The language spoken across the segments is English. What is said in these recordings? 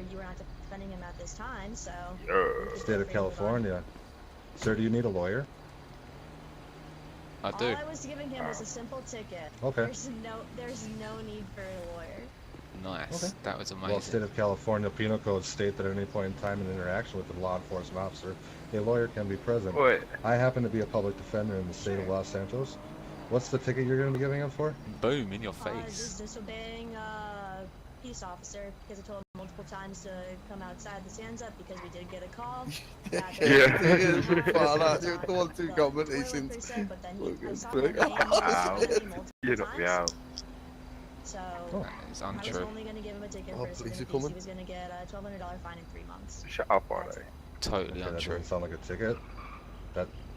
you were not defending him at this time, so... State of California. Sir, do you need a lawyer? I do. All I was giving him was a simple ticket. Okay. There's no need for a lawyer. Nice. Okay. That was amazing. Well, State of California penal codes state that at any point in time in interaction with a law enforcement officer, a lawyer can be present. Wait. I happen to be a public defender in the state of Los Santos. What's the ticket you're going to be giving him for? Boom, in your Just face. disobeying a peace officer because I told him multiple times to come outside the stands up because we did get a call. You knocked me out. So It's I was untrue. only going to give him a ticket for police are he coming. was going to get a $1,200 fine in 3 months. Shut up, Arlo. Totally Okay, that untrue. doesn't sound like a ticket.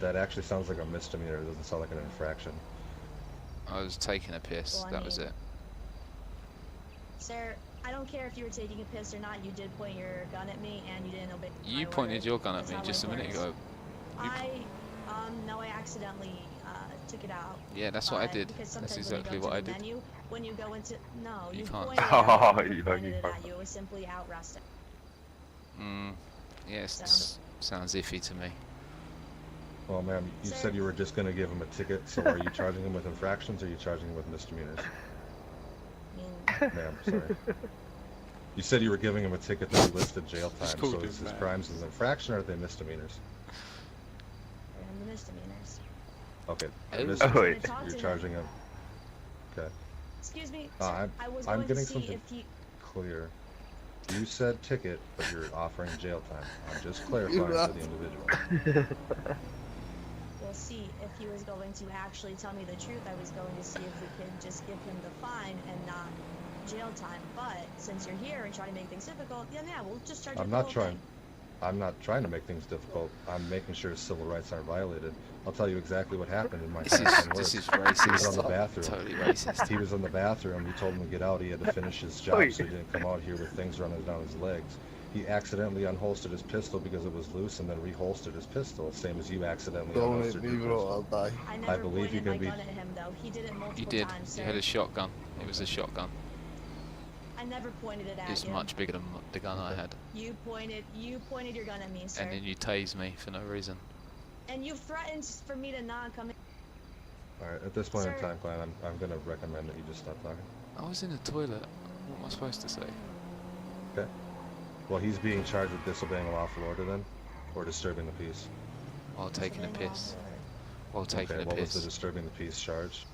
That actually sounds like a misdemeanor. It doesn't sound like an infraction. I was taking a piss. Well, I That was mean- it. Sir, I don't care if you were taking a piss or not, you did point your gun at me and you didn't obey my You pointed order. your gun at That's me how just a life minute works. ago. No, I accidentally took it out. Yeah, that's what I did. Because That's sometimes when you exactly go what to I the did. menu, when you go into You you can't. pointed it Oh, at me, you pointed it can't. at you. It was simply out resting. Yes, sounds iffy to me. Well, ma'am, you Sir. said you were just going to give him a ticket, so are you charging him with infractions or are you charging him with misdemeanors? I mean, Ma'am, sorry. You said you were giving him a ticket that listed jail Just time, called so him is his ma'am. crimes an infraction or are they misdemeanors? they're misdemeanors. Okay, Oh. misdemeanors. Oh, wait. Talk to You're him. charging him. Okay, Excuse me, Uh, sir, I'm- I was I'm going getting to see something- if he... clear. You said ticket, but you're offering jail time. I'm just clarifying for the individual. We'll see if he was going to actually tell me the truth. I was going to see if we could just give him the fine and not jail time. But since you're here and trying to make things difficult, yeah, we'll just charge you I'm the not whole trying. thing. I'm not trying to make things difficult. I'm making sure his civil rights aren't violated. I'll tell you exactly what happened in my This first 10 is words. this is He was on racist. the bathroom. Totally racist. He was in the bathroom. We told him to get out. He had to finish his job, so he didn't come out here with things running down his legs. He accidentally unholstered his pistol because it was loose, and then reholstered his pistol, same as you accidentally Don't unholstered hit your me, bro. pistol. I'll die. I never believe you pointed can my be- gun at him, though. He did it multiple You did. times, You sir. had a shotgun. It was a shotgun. I never pointed it at It's you. much bigger than the gun I had. You pointed your gun at me, sir. And then you tased me for no reason. And you threatened for me to not come in. All right, at this point in Sir. time, Glenn, I'm going to recommend that you just stop talking. I was in the toilet. What am I supposed to say? Okay. Well, he's being charged with disobeying a lawful order then, or disturbing the peace. While taking a Disobeying the piss. law. While taking Okay, a what was the piss. disturbing the peace charge?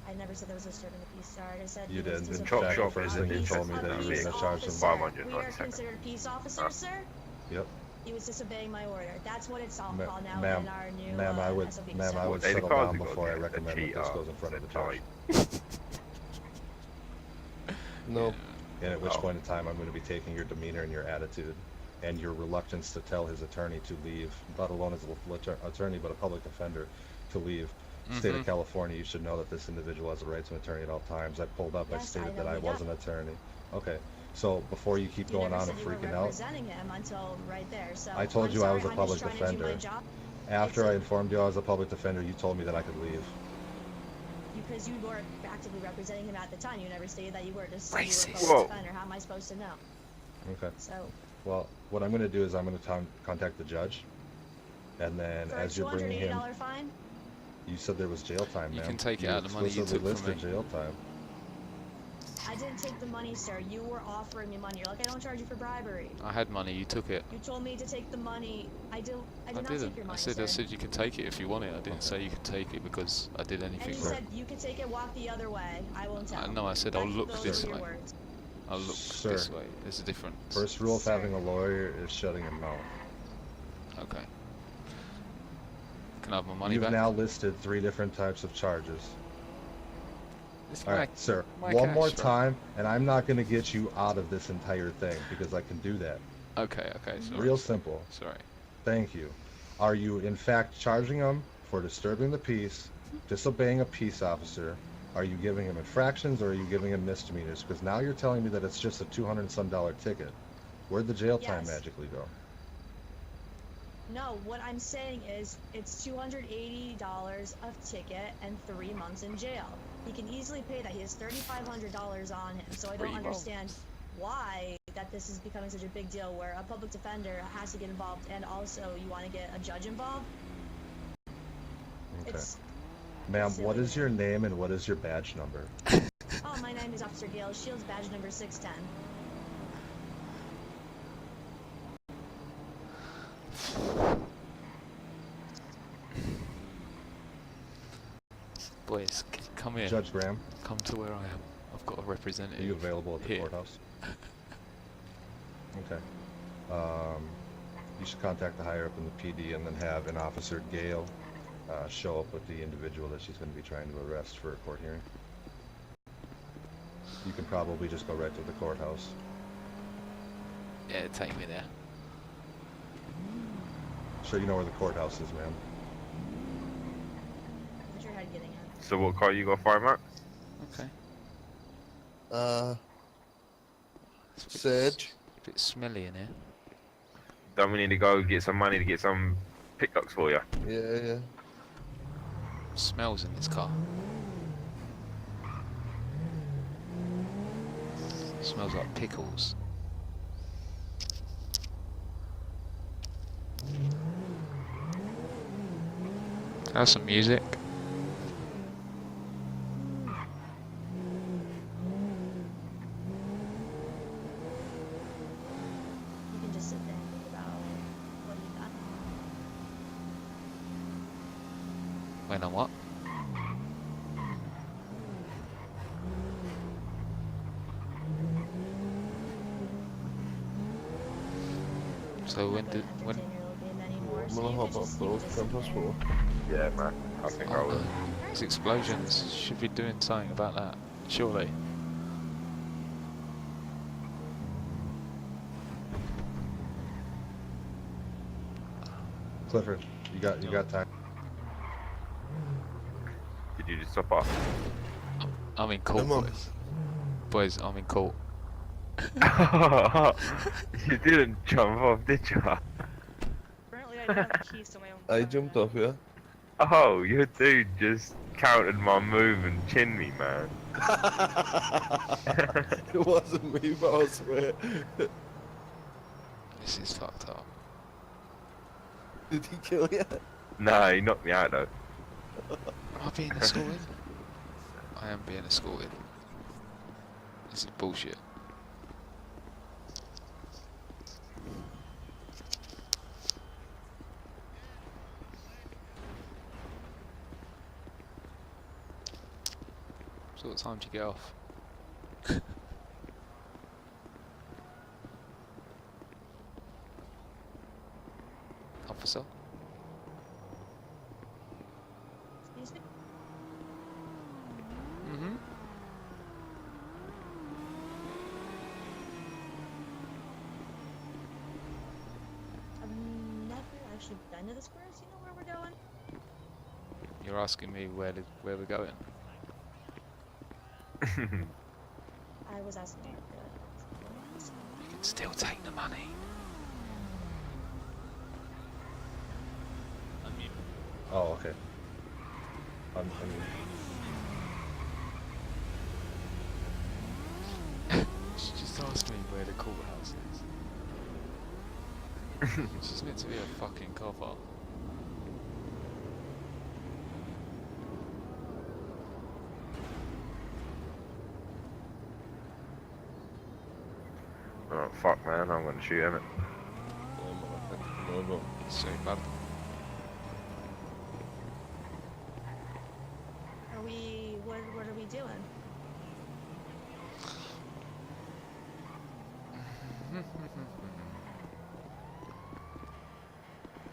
I never said there was a disturbing the peace charge. I said You he was did. In disobeying fact, the Chop, first chop, thing you is told me it that you were peace going to charge him. officer. 500, We are 90 seconds. considered peace officers, sir. Yep. He was disobeying my order. That's what it's all Ma- called now ma'am, in our new Ma'am, I would, SOP. ma'am, I So- would They settle can't down do before I that. recommend that this cheater, goes in front of the they're judge. No. And at which Oh. point in time, I'm going to be taking your demeanor and your attitude and your reluctance to tell his attorney to leave, not alone as a attorney, but a public defender, to leave. State of California, you should know that this individual has a right to an attorney at all times. I pulled up, I Yes, I stated know that I you was do. an attorney. Okay, so before you keep You going never on said and you were freaking out, representing him until right there. So I told I'm you I sorry, was a I'm public just trying to do my defender. job after I said- informed you I was a public defender, you told me that I could leave. because you weren't actively representing him at the time. You never stated that you were. Just Racist. you were a public Whoa. defender. How am I supposed to know? Okay. So Well, what I'm going to do is I'm going to contact the judge, and then for a as you're bringing him, $280 fine, you said there was jail time, You ma'am. can take it You out of the money you explicitly took from listed me. jail time. I didn't take the money, sir. You were offering me money. You're like, I don't charge you for bribery. I had money, you took it. You told me to take the money. I did I not take didn't. your I money, said sir. you can take it if you want it. I didn't say you could take it because I did And anything you wrong. said you could take it, walk the other way. I won't tell. No, I said I'll look Those this were your way. words. I'll look Sir. this way. There's a difference. First rule of Sir. having a lawyer is shutting your mouth. Okay. Can I have my money You've back? now listed 3 different types of charges. It's All right, sir, my one cash, more bro. time, and I'm not going to get you out of this entire thing, because I can do that. Okay, sorry. Real simple. Sorry. Thank you. Are you, in fact, charging him for disturbing the peace, disobeying a peace officer? Are you giving him infractions, or are you giving him misdemeanors? Because now you're telling me that it's just a $200 and some ticket. Where'd the jail time Yes. magically go? No, what I'm saying is it's $280 a ticket and 3 months in jail. He can easily pay that. He has $3,500 on him, so I 3 don't months. understand why that this is becoming such a big deal where a public defender has to get involved and also you want to get a judge involved. Okay. It's Ma'am, silly what to is me. your name and what is your badge number? Oh, my name is Officer Gale Shields, badge number 610. Boys, come here. Judge Graham, Come to where I am. I've got a are representative. you available at the here. courthouse? Okay. You should contact the higher up in the PD and then have an Officer Gale show up with the individual that she's going to be trying to arrest for a court hearing. You can probably just go right to the courthouse. Yeah, take me there. Sure you know where the courthouse is, ma'am. What's your head getting at? So what car you got, FiveM? Okay. It's a bit Sedge. A bit smelly in here. Don't we need to go get some money to get some pickups for you? Yeah. Smells in this car. Smells like pickles. How's some music? You can just sit there and think about what you got. When and what? So when did when? I'm gonna hop off those 10+4. Yeah, man. I think I Oh, will. there's explosions. Should be doing something about that. Surely. Clifford, you got time. Did you just stop off? I'm in court, Come on. boys. Boys, I'm in court. You didn't jump off, did you? Apparently I don't have the keys to my own I car. jumped off, yeah. Oh, your dude just countered my move and chinned me, man. It wasn't me, but I swear. This is fucked up. Did he kill you? Nah, he knocked me out though. Am I being escorted? I am being escorted. This is bullshit. So what time do you get off? Officer? Excuse me? Mm-hmm. I've never actually been to the square, so you know where we're going? You're asking me where we're going? I was asking you. You can still take the money. Oh, okay. She just asked me where the courthouse is. She's meant to be a fucking cop up. Oh fuck, man! I'm gonna shoot him. So bad. Are we, what are we doing?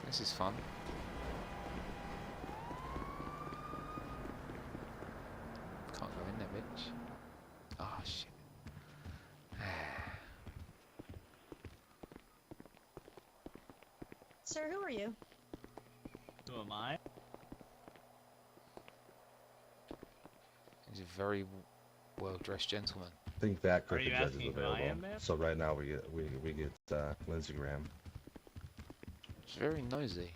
This is fun. Can't go in there, bitch. Ah, shit. Sir, who are you? Who am I? He's a very well-dressed gentleman. I think that Are you Griffin judge is asking who I available. am, ma'am? So right now we get Lindsey Graham. He's very nosy.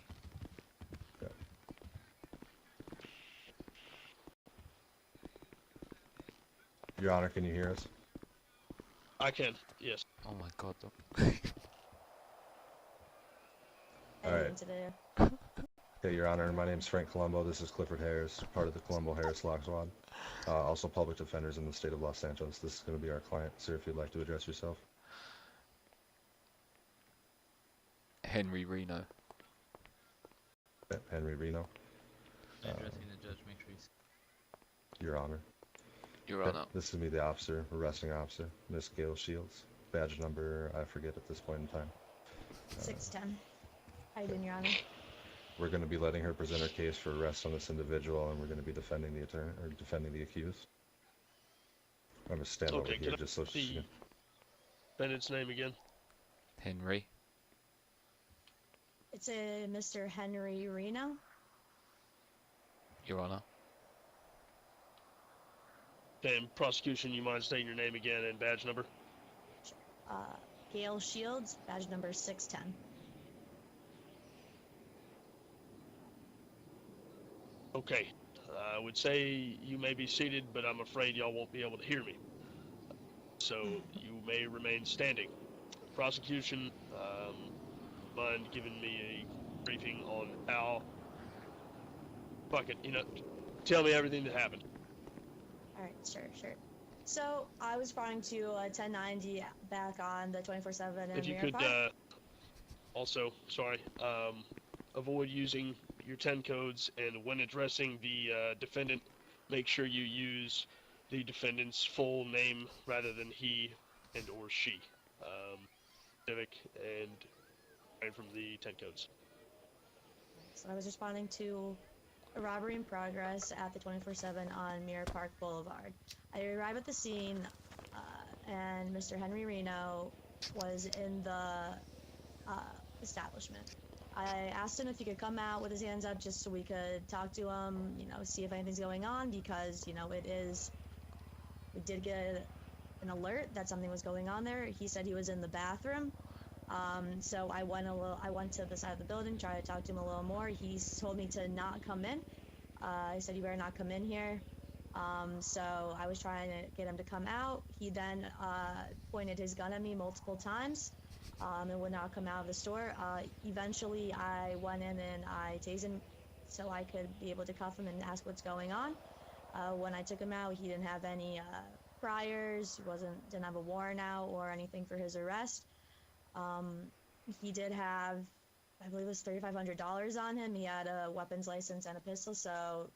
Your Honor, can you hear us? I can, yes. Oh my god. All right. Today. Okay, Your Honor, my name's Frank Colombo. This is Clifford Harris, part of the Colombo-Harris Lock Squad. Also public defenders in the state of Los Angeles. This is going to be our client. Sir, if you'd like to address yourself. Henry Reno. Henry Reno. Addressing the judge, make sure he's... Your Honor. Your Honor. This is me, the officer, arresting officer, Miss Gail Shields. Badge number, I forget at this point in time. 610. How you doing, Your Honor? We're going to be letting her present her case for arrest on this individual, and we're going to be defending the attorney or defending the accused. I'm going to stand over here just so she can... Defendant's name again? Henry. It's a Mr. Henry Reno. Your Honor. Okay, prosecution, you mind stating your name again and badge number? Gail Shields, badge number 610. Okay, I would say you may be seated, but I'm afraid y'all won't be able to hear me. So you may remain standing. Prosecution, mind giving me a briefing on how... Fuck it, tell me everything that happened. Alright, sure. So, I was responding to 1090 back on the 24/7 and If you could, also, sorry, avoid using your 10 codes, and when addressing the defendant, make sure you use the defendant's full name rather than he and or she. Civic and from the 10 codes. So I was responding to a robbery in progress at the 24/7 on Mirror Park Boulevard. I arrived at the scene, and Mr. Henry Reno was in the establishment. I asked him if he could come out with his hands up just so we could talk to him, see if anything's going on, because, we did get an alert that something was going on there. He said he was in the bathroom. So I went to the side of the building, tried to talk to him a little more. He told me to not come in. He said, "You better not come in here." So I was trying to get him to come out. He then pointed his gun at me multiple times and would not come out of the store. Eventually, I went in and I tased him so I could be able to cuff him and ask what's going on. When I took him out, he didn't have any priors. He didn't have a warrant out or anything for his arrest. He did have, I believe it was $3,500 on him. He had a weapons license and a pistol, so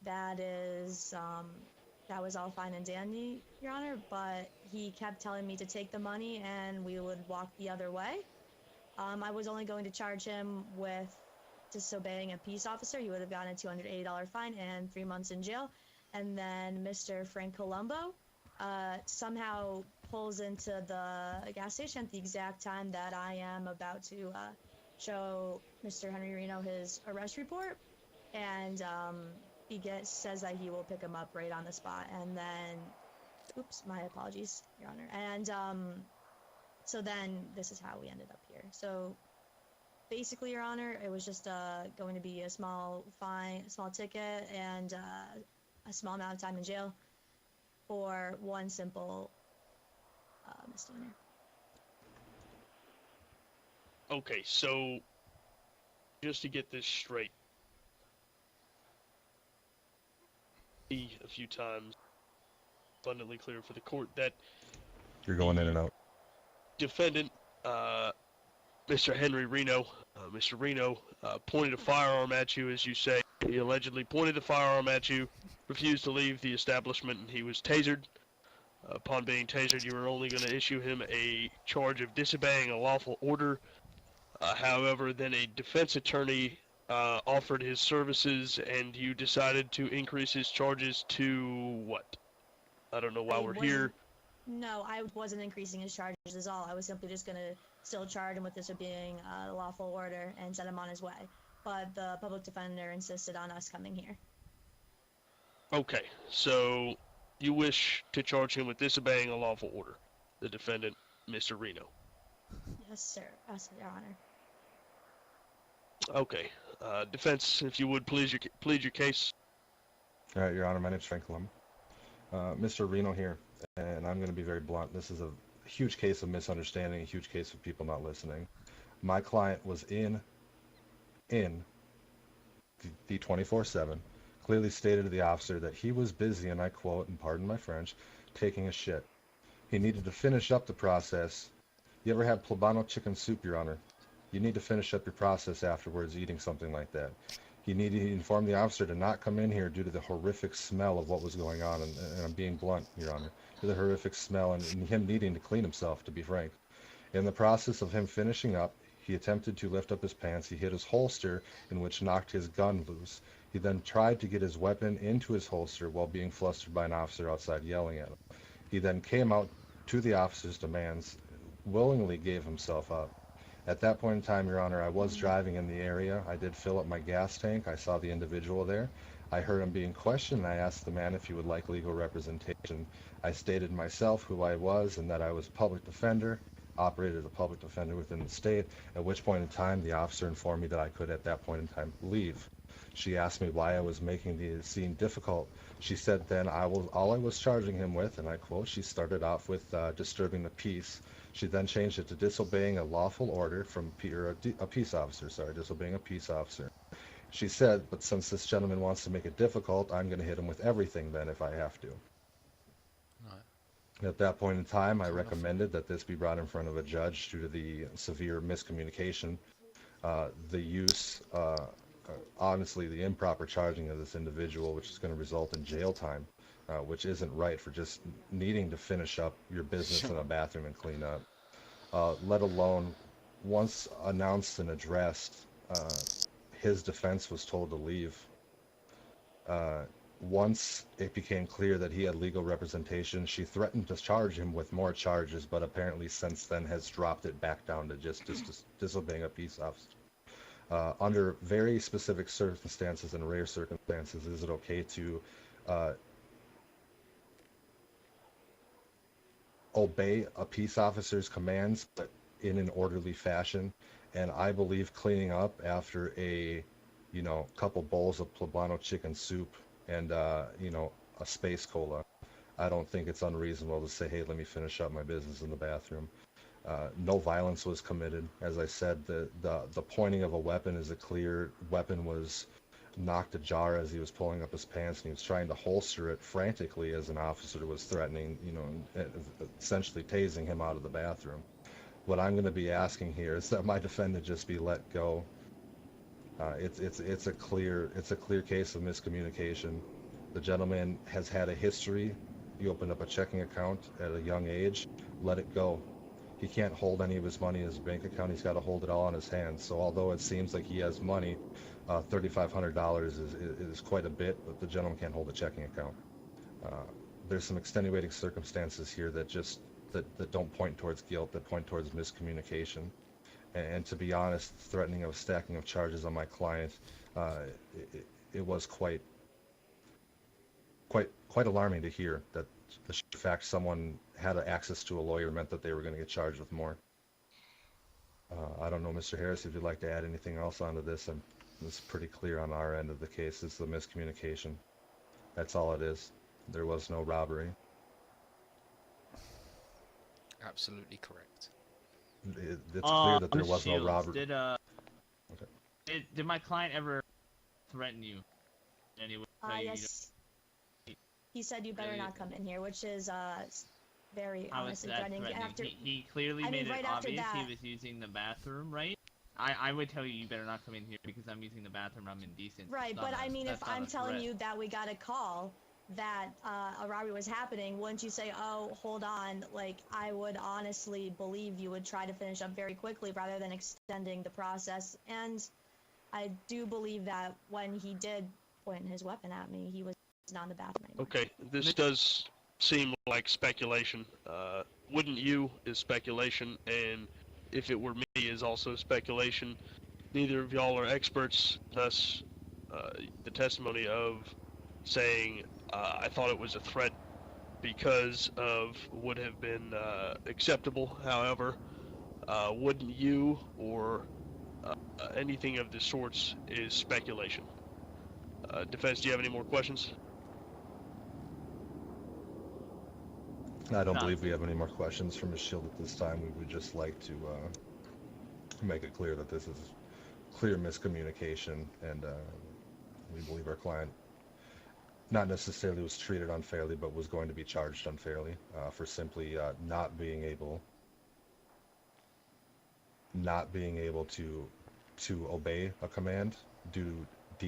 that was all fine and dandy, Your Honor, but he kept telling me to take the money and we would walk the other way. I was only going to charge him with disobeying a peace officer. He would have gotten a $280 fine and 3 months in jail. And then Mr. Frank Colombo somehow pulls into the gas station at the exact time that I am about to show Mr. Henry Reno his arrest report, and he says that he will pick him up right on the spot, and then, oops, my apologies, Your Honor, and so then this is how we ended up here. So basically, Your Honor, it was just going to be a small fine, small ticket, and a small amount of time in jail for one simple misdemeanor. Okay, so just to get this straight, a few times, abundantly clear for the court that You're going in and out. defendant, Mr. Henry Reno, Mr. Reno, pointed a firearm at you, as you say. He allegedly pointed the firearm at you, refused to leave the establishment, and he was tasered. Upon being tasered, you were only going to issue him a charge of disobeying a lawful order. However, then a defense attorney offered his services, and you decided to increase his charges to what? I don't know why we're here. No, I wasn't increasing his charges at all. I was simply just going to still charge him with disobeying a lawful order and send him on his way. But the public defender insisted on us coming here. Okay, so you wish to charge him with disobeying a lawful order, the defendant, Mr. Reno. Yes, sir. Yes, Your Honor. Okay, defense, if you would plead your case. All right, Your Honor, my name's Frank Colombo. Mr. Reno here, and I'm going to be very blunt. This is a huge case of misunderstanding, a huge case of people not listening. My client was in the 24/7, clearly stated to the officer that he was busy, and I quote, and pardon my French, taking a shit. He needed to finish up the process. You ever had poblano chicken soup, Your Honor? You need to finish up your process afterwards eating something like that. He informed the officer to not come in here due to the horrific smell of what was going on, and I'm being blunt, Your Honor, to the horrific smell and him needing to clean himself, to be frank. In the process of him finishing up, he attempted to lift up his pants. He hit his holster, in which knocked his gun loose. He then tried to get his weapon into his holster while being flustered by an officer outside yelling at him. He then came out to the officer's demands, willingly gave himself up. At that point in time, Your Honor, I was driving in the area. I did fill up my gas tank. I saw the individual there. I heard him being questioned, and I asked the man if he would like legal representation. I stated myself who I was and that I was a public defender, operated as a public defender within the state, at which point in time the officer informed me that I could at that point in time leave. She asked me why I was making the scene difficult. She said then all I was charging him with, and I quote, she started off with disturbing the peace. She then changed it to disobeying a lawful order from a peace officer, disobeying a peace officer. She said, but since this gentleman wants to make it difficult, I'm going to hit him with everything then if I have to. Right. At that point in time, I recommended that this be brought in front of a judge due to the severe miscommunication, the use, honestly, the improper charging of this individual, which is going to result in jail time, which isn't right for just needing to finish up your business in a bathroom and clean up. Let alone, once announced and addressed, his defense was told to leave. Once it became clear that he had legal representation, she threatened to charge him with more charges, but apparently since then has dropped it back down to just disobeying a peace officer. Under very specific circumstances and rare circumstances, is it okay to obey a peace officer's commands, but in an orderly fashion? And I believe cleaning up after a, couple bowls of poblano chicken soup and, a space cola, I don't think it's unreasonable to say, hey, let me finish up my business in the bathroom. No violence was committed. As I said, the pointing of a weapon is a clear weapon was knocked ajar as he was pulling up his pants, and he was trying to holster it frantically as an officer was threatening, essentially tasing him out of the bathroom. What I'm going to be asking here is that my defendant just be let go. It's a clear case of miscommunication. The gentleman has had a history. He opened up a checking account at a young age. Let it go. He can't hold any of his money in his bank account. He's got to hold it all on his hands. So although it seems like he has money, $3,500 is quite a bit, but the gentleman can't hold a checking account. There's some extenuating circumstances here that don't point towards guilt, that point towards miscommunication. And to be honest, threatening of stacking of charges on my client, it was quite alarming to hear that the fact someone had access to a lawyer meant that they were going to get charged with more. I don't know, Mr. Harris, if you'd like to add anything else onto this. It's pretty clear on our end of the case. It's the miscommunication. That's all it is. There was no robbery. Absolutely correct. It's clear that there was no robbery. Did my client ever threaten you in any way? Yes. He said you better not come in here, which is very honestly threatening. After he clearly made it obvious he was using the bathroom, right? I would tell you better not come in here because I'm using the bathroom. I'm indecent. Right, but I mean, if I'm telling you that we got a call that a robbery was happening, wouldn't you say, oh, hold on, like, I would honestly believe you would try to finish up very quickly rather than extending the process. And I do believe that when he did point his weapon at me, he was not in the bathroom anymore. Okay, this does seem like speculation. Wouldn't you is speculation, and if it were me is also speculation. Neither of y'all are experts, thus the testimony of saying I thought it was a threat because of would have been acceptable. However, wouldn't you or anything of the sorts is speculation. Defense, do you have any more questions? I don't believe we have any more questions from Ms. Shield at this time. We would just like to make it clear that this is clear miscommunication, and we believe our client not necessarily was treated unfairly, but was going to be charged unfairly for simply not being able to obey a command due to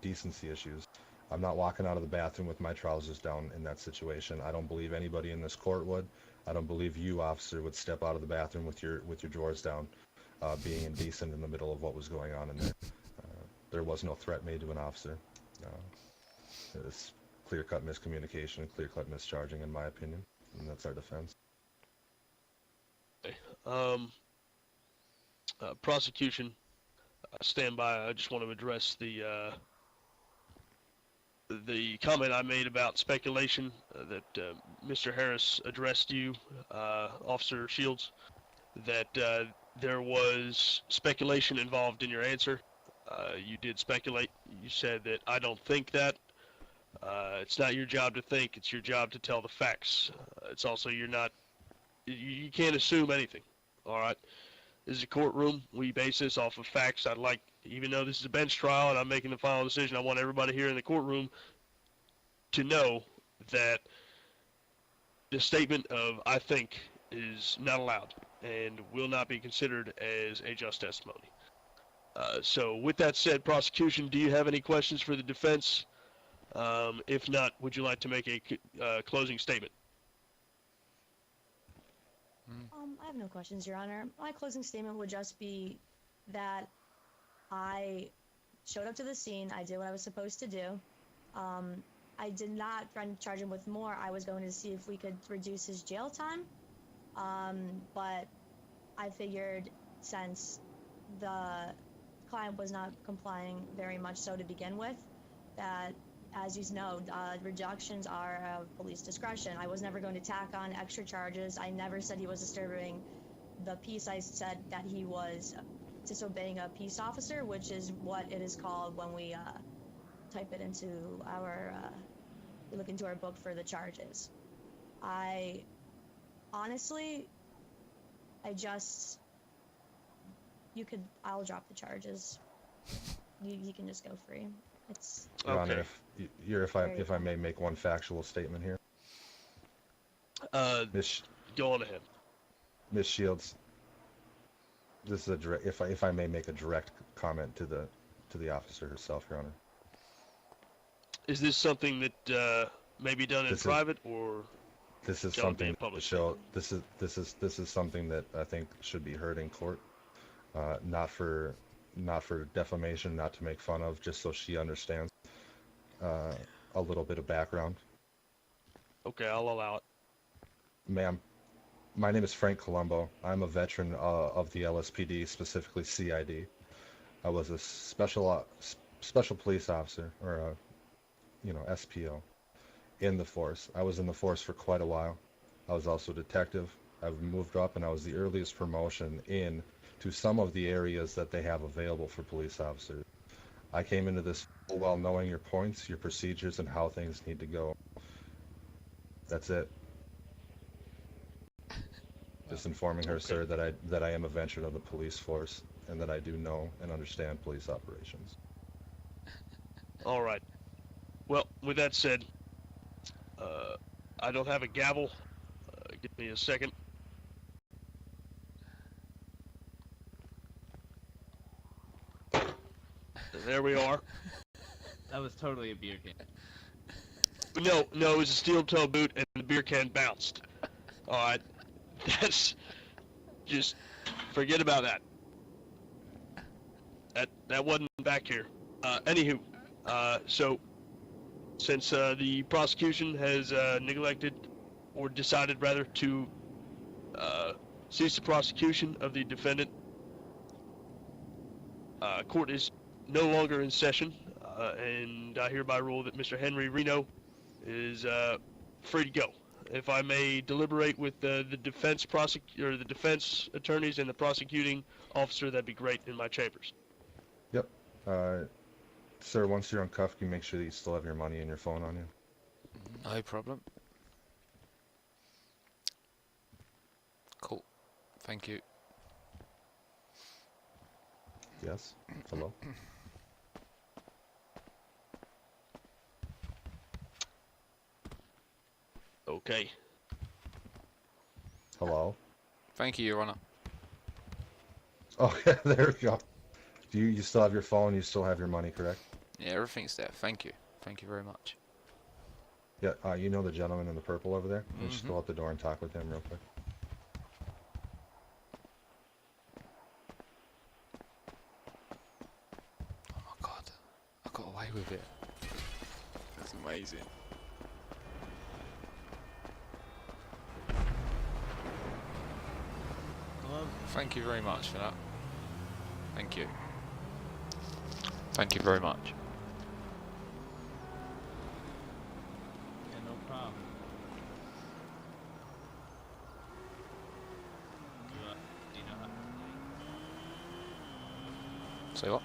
decency issues. I'm not walking out of the bathroom with my trousers down in that situation. I don't believe anybody in this court would. I don't believe you, officer, would step out of the bathroom with your drawers down, being indecent in the middle of what was going on in there. There was no threat made to an officer. It's clear-cut miscommunication, clear-cut mischarging, in my opinion, and that's our defense. Prosecution, stand by. I just want to address the comment I made about speculation that Mr. Harris addressed you, Officer Shields, that there was speculation involved in your answer. You did speculate. You said that I don't think that. It's not your job to think. It's your job to tell the facts. It's also you can't assume anything. All right. This is a courtroom. We base this off of facts. Even though this is a bench trial and I'm making the final decision, I want everybody here in the courtroom to know that the statement of I think is not allowed and will not be considered as a just testimony. So with that said, prosecution, do you have any questions for the defense? If not, would you like to make a closing statement? I have no questions, Your Honor. My closing statement would just be that I showed up to the scene. I did what I was supposed to do. I did not try to charge him with more. I was going to see if we could reduce his jail time. But I figured since the client was not complying very much so to begin with, that, as you know, reductions are of police discretion. I was never going to tack on extra charges. I never said he was disturbing the peace. I said that he was disobeying a peace officer, which is what it is called when we type it into our, we look into our book for the charges. Honestly, I'll drop the charges. You can just go free. It's Your Honor, if I may make one factual statement here. Go on ahead. Ms. Shields, this is if I may make a direct comment to the officer herself, Your Honor. Is this something that may be done in private, or this is something to show? This is something that I think should be heard in court, not for defamation, not to make fun of, just so she understands a little bit of background. Okay, I'll allow it. Ma'am, my name is Frank Colombo. I'm a veteran of the LSPD, specifically CID. I was a special police officer, or SPO, in the force. I was in the force for quite a while. I was also a detective. I've moved up, and I was the earliest promotion in to some of the areas that they have available for police officers. I came into this full well knowing your points, your procedures, and how things need to go. That's it. Just informing her, sir, that I am a veteran of the police force and that I do know and understand police operations. All right. Well, with that said, I don't have a gavel. Give me a second. There we are. That was totally a beer can. No, it was a steel-toe boot, and the beer can bounced. All right, that's just forget about that. That wasn't back here. Anywho, so since the prosecution has neglected, or decided rather, to cease the prosecution of the defendant, court is no longer in session, and I hereby rule that Mr. Henry Reno is free to go. If I may deliberate with the defense attorneys and the prosecuting officer, that'd be great in my chambers. Yep. Sir, once you're uncuffed, you make sure that you still have your money and your phone on you. No problem. Cool. Thank you. Yes. Hello. Okay. Hello. Thank you, Your Honor. Oh, yeah, there we go. Do you still have your phone? You still have your money, correct? Yeah, everything's there. Thank you. Thank you very much. Yeah. You know the gentleman in the purple over there? Let's just Mhm. go out the door and talk with him real quick. Oh my god. I got away with it. That's amazing. Hello? Thank you very much for that. Thank you. Thank you very much. Yeah, no problem. Do you know how? Say what?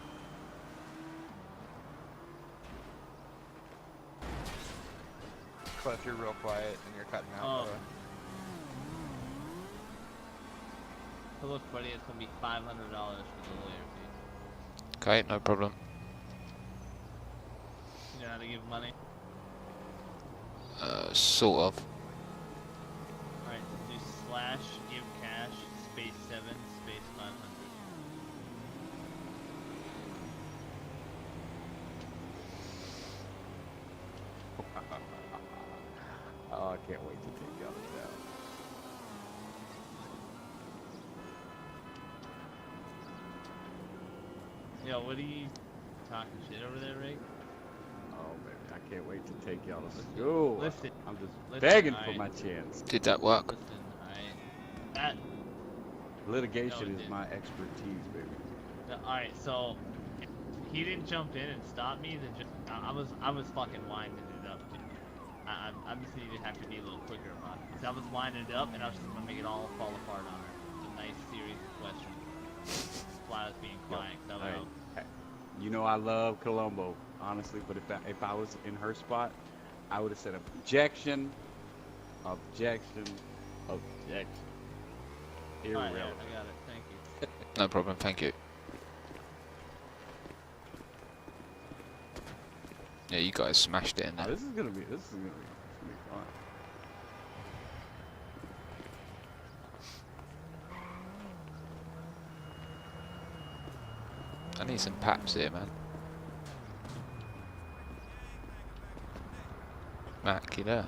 Cliff, you're real quiet and you're cutting out. Oh. by the way. So look, buddy, it's gonna be $500 for the lawyer fee. Okay, no problem. You know how to give money? Sort of. Alright, do / give cash /7 /500. Oh, I can't wait to take y'all down. Yo, what are you talking shit over there, Rick? Oh, baby, I can't wait to take y'all to school. Listen, I'm just listen, begging for alright. my chance. Did that work? Listen, alright. That. Litigation No, it is my expertise, baby. Alright, so if he didn't jump in and stop me, then just I was fucking winding it up. Dude. I just needed to have to be a little quicker about it. Because I was winding it up and I was just gonna make it all fall apart on her. It's a nice series of questions. That's why I was being quiet. 'Cause I was Hey, you know I love Colombo, honestly, but if I was in her spot, I would have said objection, objection, objection. Alright, yeah, Irrelevant. I got it. Thank you. No problem, thank you. Yeah, you guys smashed it in Oh, there. this is gonna be fun. I need some paps here, man. Mac, you there?